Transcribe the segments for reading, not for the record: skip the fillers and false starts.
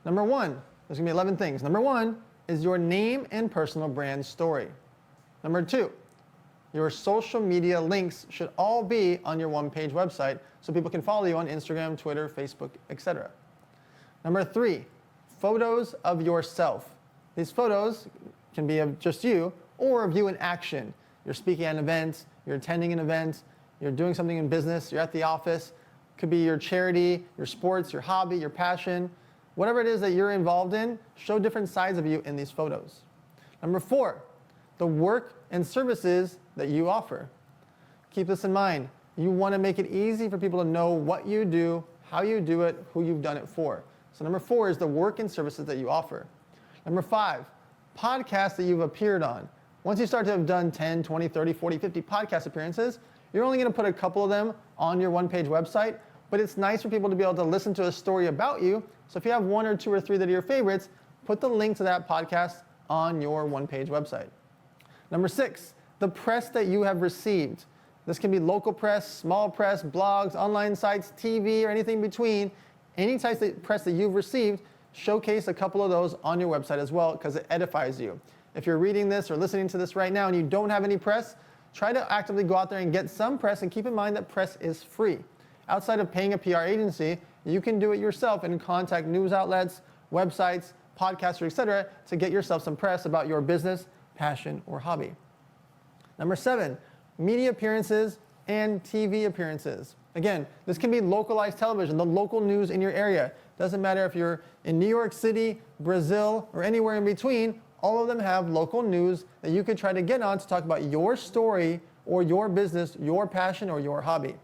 Number one, there's gonna be 11 things. Number one is your name and personal brand story. Number two, your social media links should all be on your one-page website so people can follow you on Instagram, Twitter, Facebook, etc. Number three, photos of yourself. These photos can be of just you or of you in action. You're speaking at an event, you're attending an event, you're doing something in business, you're at the office. Could be your charity, your sports, your hobby, your passion. Whatever it is that you're involved in, show different sides of you in these photos. Number four, the work and services that you offer. Keep this in mind. You want to make it easy for people to know what you do, how you do it, who you've done it for. So number four is the work and services that you offer. Number five, podcasts that you've appeared on. Once you start to have done 10, 20, 30, 40, 50 podcast appearances, you're only going to put a couple of them on your one-page website, but it's nice for people to be able to listen to a story about you. So if you have one or two or three that are your favorites, put the link to that podcast on your one-page website. Number six, the press that you have received. This can be local press, small press, blogs, online sites, TV, or anything between. Any type of press that you've received, showcase a couple of those on your website as well because it edifies you. If you're reading this or listening to this right now and you don't have any press, try to actively go out there and get some press, and keep in mind that press is free. Outside of paying a PR agency, you can do it yourself and contact news outlets, websites, podcasters, etc. to get yourself some press about your business, passion, or hobby. Number seven, media appearances and TV appearances. Again, this can be localized television, the local news in your area. Doesn't matter if you're in New York City, Brazil, or anywhere in between, all of them have local news that you could try to get on to talk about your story or your business, your passion, or your hobby.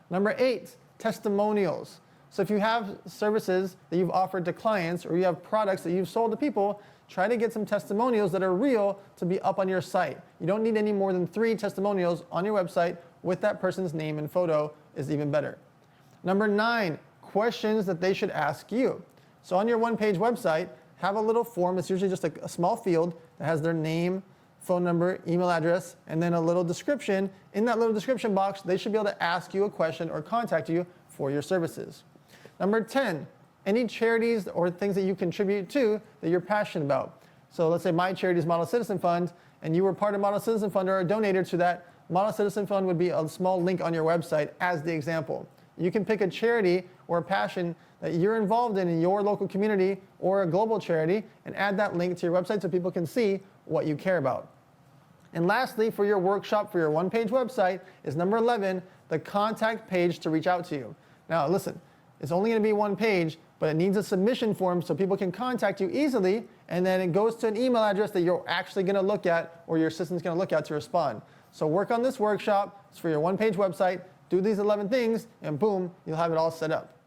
Number eight, testimonials. So if you have services that you've offered to clients or you have products that you've sold to people, try to get some testimonials that are real to be up on your site. You don't need any more than 3 testimonials on your website with that person's name and photo is even better. Number 9, questions that they should ask you. So on your one-page website, have a little form. It's usually just a small field that has their name, phone number, email address, and then a little description. In that little description box, they should be able to ask you a question or contact you for your services. Number 10, any charities or things that you contribute to that you're passionate about. So let's say my charity is Model Citizen Fund, and you were part of Model Citizen Fund or a donator to that. Model Citizen Fund would be a small link on your website as the example. You can pick a charity or a passion that you're involved in your local community or a global charity and add that link to your website so people can see what you care about. And lastly, for your workshop for your one-page website is number 11, the contact page to reach out to you. Now listen, it's only going to be one page, but it needs a submission form so people can contact you easily, and then it goes to an email address that you're actually going to look at or your assistant's going to look at to respond. So work on this workshop. It's for your one-page website. Do these 11 things, and boom, you'll have it all set up.